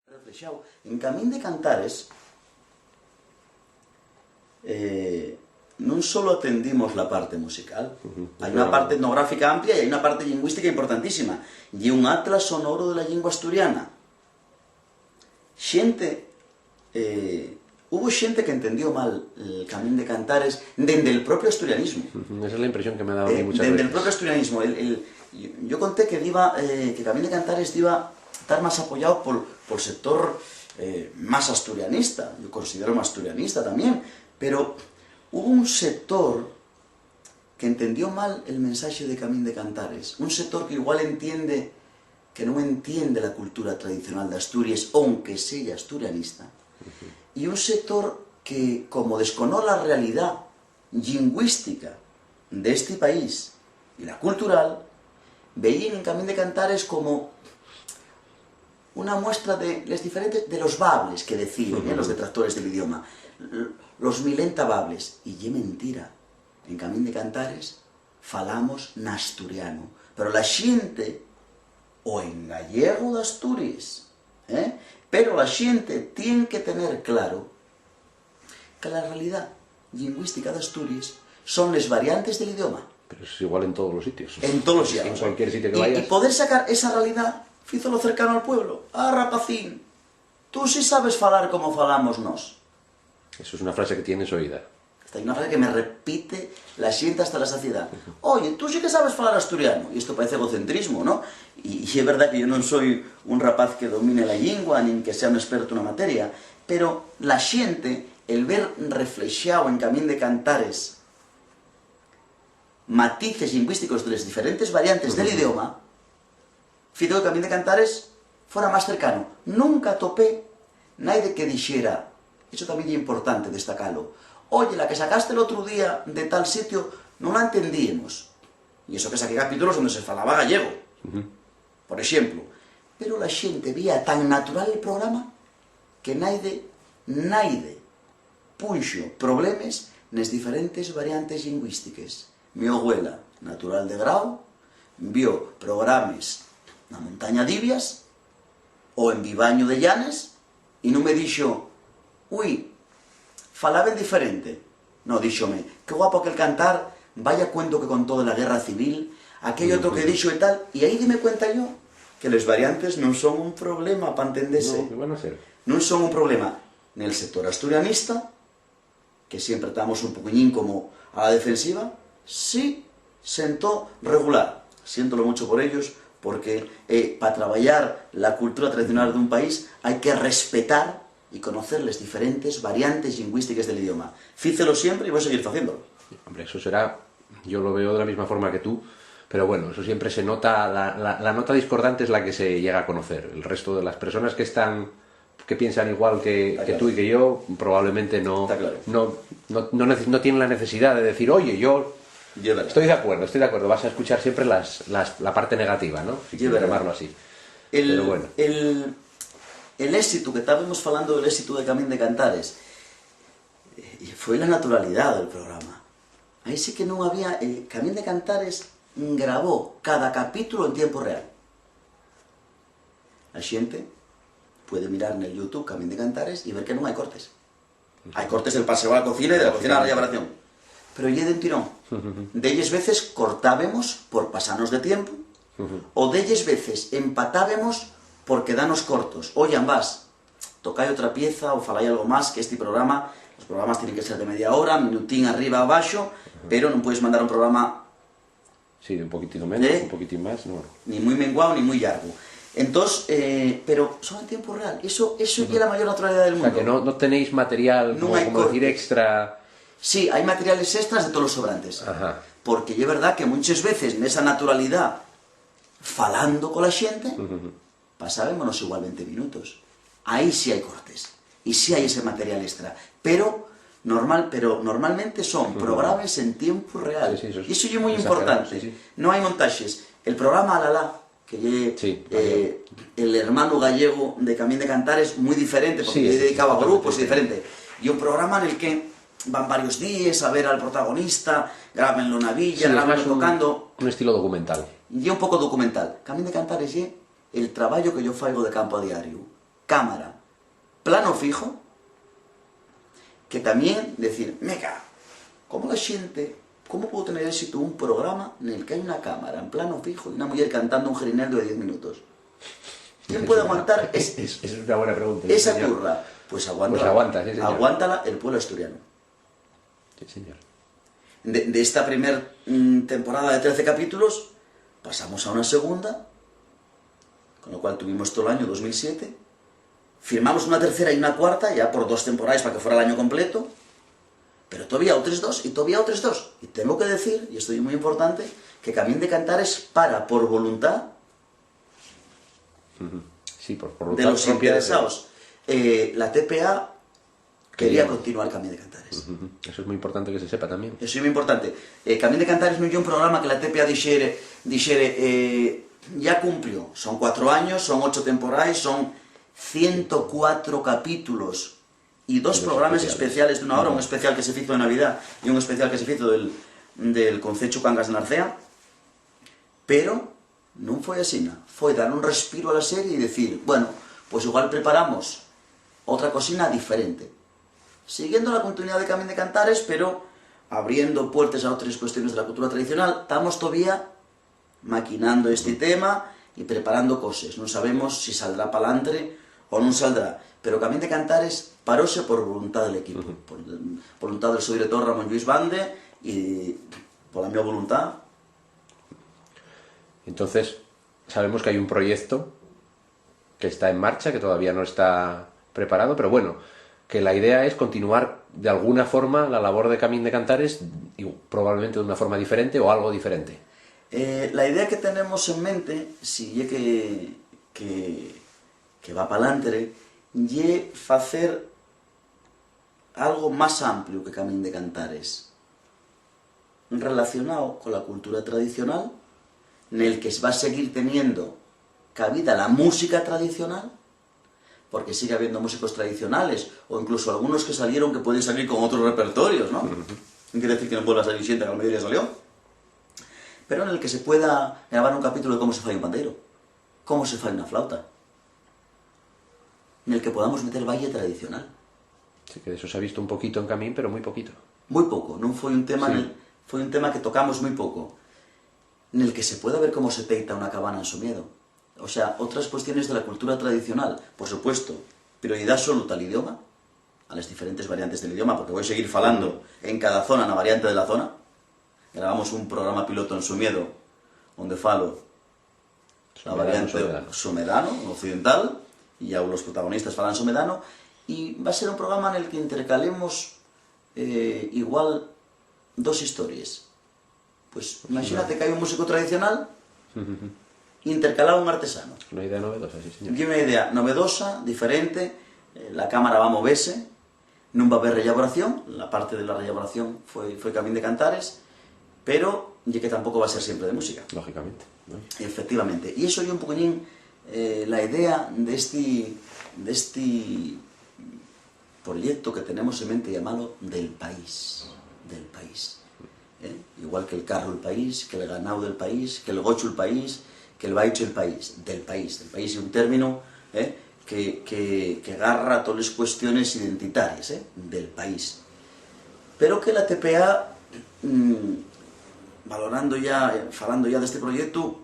Reflexado. En Camín de Cantares non solo atendimos la parte musical, hai unha parte etnográfica amplia e hai unha parte lingüística importantísima, e un atlas sonoro de la lingua asturiana. Hubo xente que entendió mal el Camín de Cantares dende el propio asturianismo. Esa es la impresión que me ha dado a mí muchas veces. Dende el propio asturianismo. Yo conté que Camín de Cantares iba estar más apoyado por sector más asturianista. Yo considero más asturianista también, pero hubo un sector que entendió mal el mensaje de Camín de Cantares, un sector que igual entiende que no entiende la cultura tradicional de Asturias, aunque sea asturianista, y un sector que, como desconoce la realidad lingüística de este país y la cultural, veían en Camín de Cantares como una muestra de los bables que decían los detractores del idioma, los milenta bables. Y ye mentira, en Camín de Cantares falamos n'asturiano, pero la xente o en gallego de Asturias, pero la xente tiene que tener claro que la realidad lingüística de Asturias son las variantes del idioma. Pero es igual en todos los sitios. En todos los sitios. En cualquier sitio que vayas. Y poder sacar esa realidad, fízolo cercano al pueblo. Ah, rapacín, tú sí sabes falar como falamos nos. Eso es una frase que tienes oída. Hay una frase que me repite la xente hasta la saciedad. Oye, tú sí que sabes falar asturiano. Y esto parece egocentrismo, ¿no? Y es verdad que yo no soy un rapaz que domine la lengua, ni que sea un experto en una materia, pero la xente, el ver reflexado en Camín de Cantares matices lingüísticos de las diferentes variantes del idioma, fizo que Camín de Cantares fuera más cercano. Nunca topé nadie que dijera, eso también es importante destacarlo, oye, la que sacaste el otro día de tal sitio, no la entendíamos. Y eso que saqué capítulos donde se falaba gallego, por ejemplo. Pero la xente veía tan natural el programa que nadie puxo problemas nas diferentes variantes lingüísticas. Mi abuela, natural de Grau, vio programas na Montaña d'Ibias ou en Vivaño de Llanes e non me dixo, ui, falaben diferente. No, díxome, que guapo aquel cantar, vaya cuento que contó de la guerra civil, aquel otro que dixo e tal, e aí dime cuenta yo que les variantes non son un problema para entenderse. No, que van a ser. Non son un problema nel sector asturianista, que siempre estamos un poquillín como a la defensiva, sí sentó regular. Siéntolo mucho por ellos, porque para traballar la cultura tradicional de un país hay que respetar y conocer las diferentes variantes lingüísticas del idioma. Fícelo siempre y voy a seguir haciéndolo. Hombre, eso será, yo lo veo de la misma forma que tú, pero bueno, eso siempre se nota, la nota discordante es la que se llega a conocer. El resto de las personas que piensan igual que tú y que yo, probablemente no tienen la necesidad de decir, oye, yo estoy de acuerdo, vas a escuchar siempre la parte negativa, ¿no? Si quieres llamarlo así. Pero bueno. El éxito, que estábamos hablando del éxito de Camín de Cantares, fue la naturalidad del programa. Ahí sí que no había... Camín de Cantares grabó cada capítulo en tiempo real. La gente puede mirar en el YouTube Camín de Cantares y ver que no hay cortes. Hay cortes del paseo a la cocina y de la cocina a la elaboración. Pero ya de un tirón. De ellas veces cortábamos por pasarnos de tiempo, o de ellas veces empatábamos por quedarnos cortos. Oye, ambas, tocáis otra pieza o faláis algo más, que este programa, los programas tienen que ser de media hora, minutín arriba abajo, pero no puedes mandar un programa... Sí, de un poquitito menos, un poquitín más, no. Ni muy menguado ni muy largo. Entonces, pero son en tiempo real. Eso es la mayor naturalidad del mundo. O sea, que no tenéis material, no como decir, extra... Sí, hay materiales extras de todos los sobrantes. Ajá. Porque es verdad que muchas veces en esa naturalidad, falando con la gente, pasábamos igual 20 minutos. Ahí sí hay cortes. Y sí hay ese material extra. Pero normalmente son programas en tiempo real. Sí, y eso es muy importante. Sí. No hay montajes. El programa Alala, que el hermano gallego de Camín de Cantares, muy diferente, porque le dedicaba a grupos y diferente. Y un programa en el que van varios días a ver al protagonista, grabenlo en una villa, grabenlo tocando... Un estilo documental. Y un poco documental. Camín de Cantares es el trabajo que yo faigo de campo a diario. cámara, plano fijo, que también decir, mega, ¿cómo la xente, cómo puedo tener éxito un programa en el que hay una cámara en plano fijo y una mujer cantando un jerineldo de 10 minutos? ¿Quién puede aguantar es una buena pregunta. esa señor. turra? Pues aguántala, Pues aguanta, sí, señor. aguántala el pueblo asturiano. Sí, señor. De esta primera temporada de 13 capítulos, pasamos a una segunda, con lo cual tuvimos todo el año 2007, firmamos una tercera y una cuarta, ya por 2 temporadas para que fuera el año completo, pero todavía otros 2 y todavía otros 2. Y tengo que decir, y esto es muy importante, que Camín de Cantares para por voluntad Sí, por de los interesados. La TPA quería continuar Camín de Cantares. Eso es muy importante que se sepa también. Eso es muy importante. Camín de Cantares non é un programa que la TPA dixere ya cumplió. Son 4 años, son 8 temporais, son 104 capítulos y 2 programas especiales de 1 hora, un especial que se hizo de Navidad y un especial que se hizo del Concecho Cangas de Narcea, pero non foi así, foi dar un respiro a la serie e decir, bueno, pues igual preparamos otra cocina diferente, siguiendo la continuidad de Camín de Cantares, pero abriendo puertas a otras cuestiones de la cultura tradicional. Estamos todavía maquinando este tema y preparando cosas. Non sabemos si saldrá palantre o non saldrá, pero Camín de Cantares paróse por voluntad del equipo, por voluntad del seu director Ramón Lluís Bande y por la mi voluntad. Entonces, sabemos que hay un proyecto que está en marcha, que todavía no está preparado, pero bueno, que la idea es continuar de alguna forma la labor de Camín de Cantares, y probablemente de una forma diferente o algo diferente. La idea que tenemos en mente, si é que va palantre, é facer algo máis amplio que Camín de Cantares, relacionado con la cultura tradicional, nel que va a seguir teniendo cabida la música tradicional, porque sigue habiendo músicos tradicionales, o incluso algunos que salieron que pueden salir con otros repertorios, ¿no? No quiere decir que no vuelva a salir Xente que a la mayoría salió, pero en el que se pueda grabar un capítulo de cómo se fai un pandeiro, cómo se fai una flauta, en el que podamos meter baile tradicional. Sí, que de eso se ha visto un poquito en Camín, pero muy poquito. Muy pouco, non foi un tema, Sí. foi un tema que tocamos moi pouco, en el que se pueda ver cómo se teita una cabana en Somiedo. O sea, otras cuestiones de la cultura tradicional, por supuesto, prioridad absoluta al idioma, a las diferentes variantes del idioma, porque voy a seguir falando en cada zona, en la variante de la zona. Grabamos un programa piloto en Somiedo, donde falo la variante somedano, occidental, y ya los protagonistas falan somedano, y va a ser un programa en el que intercalemos igual 2 historias. Pues imagínate que hay un músico tradicional intercalado un artesano. Una idea novedosa, sí, señor. Y una idea novedosa, diferente, la cámara va a moverse, non va a haber rellaboración, la parte de la rellaboración foi Camín de Cantares, pero y que tampoco va a ser siempre de música. Lógicamente, ¿no? Efectivamente. Y eso yo un poquillín la idea de este proyecto que tenemos en mente llamado del país. Igual que el carro el país, que el ganado del país, que el gocho el país, que el baicho el país. Del país es un término que agarra todas las cuestiones identitarias del país. Pero que la TPA, falando ya de este proyecto,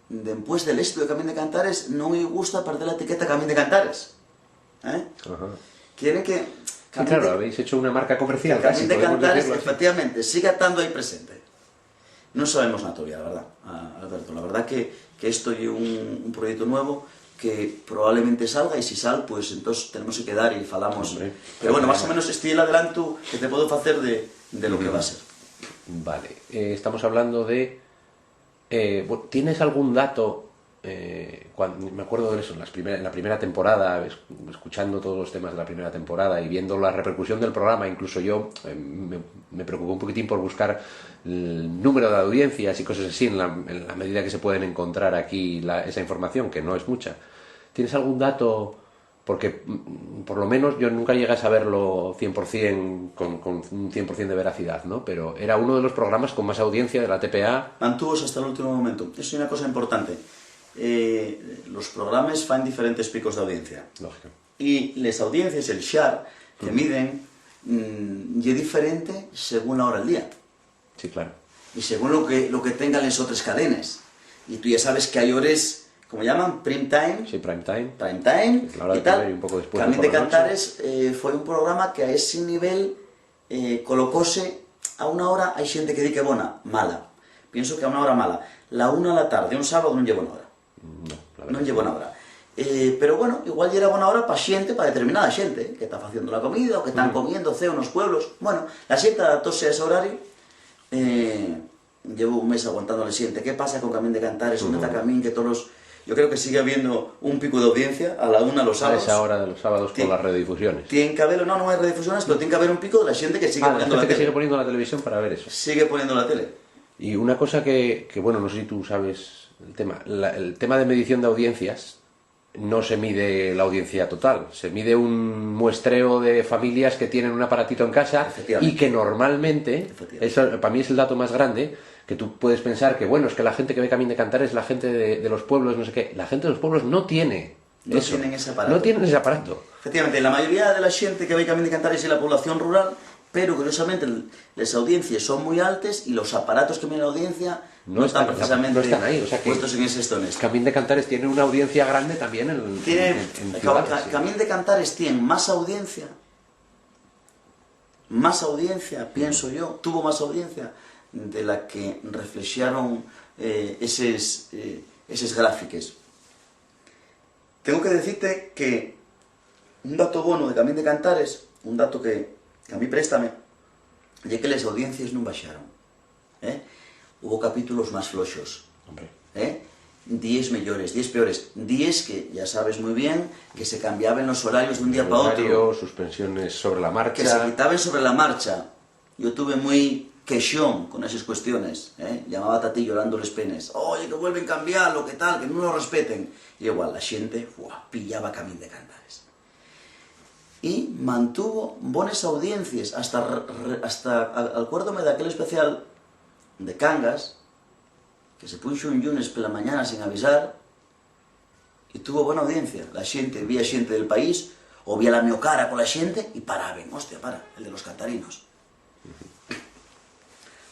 después del éxito de Camín de Cantares, no me gusta perder la etiqueta Camín de Cantares. Quieren que Sí, claro, habéis hecho una marca comercial casi, Camín de podemos Cantares, decirlo así. efectivamente, siga estando ahí presente. No sabemos nada todavía, la verdad, Alberto. La verdad que esto es un proyecto nuevo que probablemente salga, y si sale, pues entonces tenemos que quedar y falamos. Hombre, pero bueno, más o menos este es el adelanto que te puedo hacer de lo que va a ser. Vale, estamos hablando de... ¿tienes algún dato? Me acuerdo de eso, en la primera temporada, escuchando todos los temas de la primera temporada y viendo la repercusión del programa, incluso yo me preocupé un poquitín por buscar el número de audiencias y cosas así en la medida que se pueden encontrar aquí esa información, que no es mucha. ¿Tienes algún dato? Porque por lo menos yo nunca llegué a saberlo 100% con un 100% de veracidad, ¿no? Pero era uno de los programas con más audiencia de la TPA. Mantúvose hasta el último momento. Eso es una cosa importante. los programas fan diferentes picos de audiencia. Lógico. Y las audiencias, el share, que miden, y es diferente según la hora del día. Sí, claro. Y según lo que tengan las otras cadenas. Y tú ya sabes que hay horas, ¿cómo llaman? Prime time. Sí, prime time. Prime time. La hora de y tal. comer y un poco después. Camín por de la noche. Cantares fue un programa que a ese nivel colocóse a una hora, hay gente que di que buena, mala. Pienso que a una hora mala. La 1 de la tarde, un sábado, no llevo una hora. No, la verdad. Non llevo na hora. Pero bueno, igual era buena hora para xente, para determinada xente, que está facendo la comida, o que están comiendo ceo nos pueblos. Bueno, la xente adaptóse a ese horario. Llevo un mes aguantando a la xente. ¿Qué pasa con Camín de Cantares? ¿Dónde está Camín? Que todos yo creo que sigue habiendo un pico de audiencia a la 1 los A sábados. esa hora de los sábados con las redifusiones. Tiene que haber, no hay redifusiones, pero tiene que haber un pico de la xente que sigue La poniendo gente la que tele. sigue poniendo la televisión para ver eso. Sigue poniendo la tele. Y una cosa que bueno, no sé si tú sabes el tema. El tema de medición de audiencias no se mide la audiencia total. Se mide un muestreo de familias que tienen un aparatito en casa y que normalmente, eso para mí es el dato más grande, que tú puedes pensar que, bueno, es que la gente que ve Camín de Cantares es la gente de los pueblos, no sé qué. La gente de los pueblos no tiene No eso. tienen ese aparato. No tienen ese aparato. Efectivamente, la mayoría de la xente que ve Camín de Cantares es la población rural, pero curiosamente las audiencias son muy altas y los aparatos que miden la audiencia no están precisamente no están ahí, o sea que puestos en esos tones. Camín de Cantares tiene una audiencia grande también en ciudades, sí. Camín de Cantares tiene más audiencia, pienso yo, tuvo más audiencia de la que reflexionaron esos gráficos. Tengo que decirte que un dato bueno de Camín de Cantares, un dato que a mí préstame, es que las audiencias no baixaron. Hubo capítulos más floxos. Hombre. 10 mellores, 10 peores. 10 que ya sabes muy bien que se cambiaban los horarios de un día para otro. Suspensiones sobre la marcha. Que se quitaban sobre la marcha. Yo tuve muy queixón con esas cuestiones. Llamaba a Tati llorando los penes. Oye, que vuelven a cambiarlo, que tal, que no lo respeten. Y igual, la xente pillaba Camín de Cantares. Y mantuvo buenas audiencias. Hasta acuérdome de aquel especial de Cangas, que se puso un lunes por la mañana sin avisar, y tuvo buena audiencia. La xente, vía xente del país, o vía la meo cara con la xente, y paraban. Hostia, para, el de los cantarinos.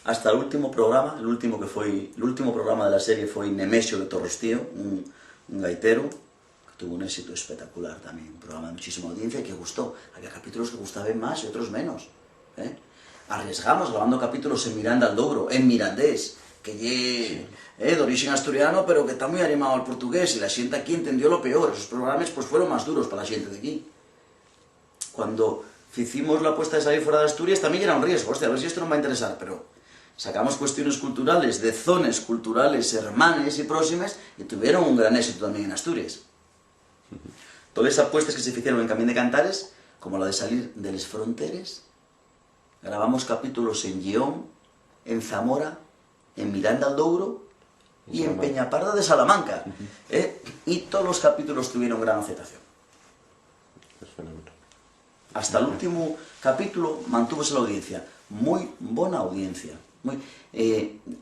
Hasta el último programa, el último programa de la serie fue Nemesio de Torrestío, un gaitero, que tuvo un éxito espectacular también, un programa de muchísima audiencia y que gustó. Había capítulos que gustaban más y otros menos. Arriesgamos grabando capítulos en Miranda al Douro, en mirandés, que de origen asturiano, pero que está muy animado al portugués, y la xente aquí entendió lo peor. Esos programas pues fueron más duros para la xente de aquí. Cuando hicimos la apuesta de salir fuera de Asturias, también era un riesgo. Hostia, a ver si esto nos va a interesar, pero sacamos cuestiones culturales de zonas culturales hermanas y próximas y tuvieron un gran éxito también en Asturias. Todas las apuestas que se hicieron en Camín de Cantares, como la de salir de las fronteras, grabamos capítulos en Lleón, en Zamora, en Miranda al Douro y en Peñaparda de Salamanca. Y todos los capítulos tuvieron gran aceptación. Es fenómeno. Hasta el último capítulo mantúvose la audiencia. Muy buena audiencia.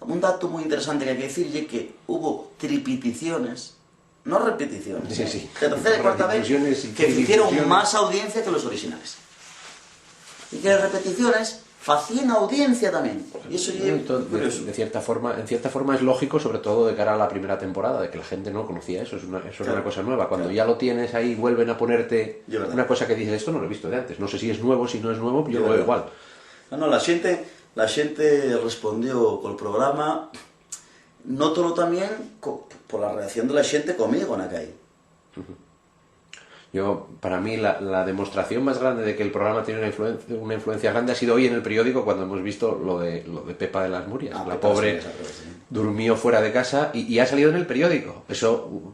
Un dato muy interesante que hay que decir es que hubo tripiticiones, no repeticiones, sí. tercera y cuarta vez, que hicieron más audiencia que los originales. Y que las repeticiones hacían audiencia también. Y eso es curioso. En cierta forma es lógico, sobre todo de cara a la primera temporada, de que la gente no conocía eso. Eso era una cosa nueva. Cuando ya lo tienes ahí, vuelven a ponerte una cosa que dices, esto no lo he visto de antes. No sé si es nuevo, si no es nuevo, yo lo veo igual. No, la xente respondió con el programa, nótolo también por la reacción de la xente conmigo en la calle. Para mí, la demostración más grande de que el programa tiene una influencia grande ha sido hoy en el periódico, cuando hemos visto lo de Pepa de las Murias. La pobre durmió fuera de casa y ha salido en el periódico.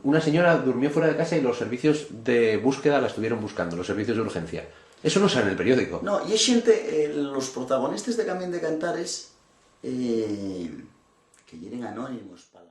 Una señora durmió fuera de casa y los servicios de búsqueda la estuvieron buscando, los servicios de urgencia. Eso no sale en el periódico. No, y hay xente, los protagonistas de Camín de Cantares, que llenen anónimos para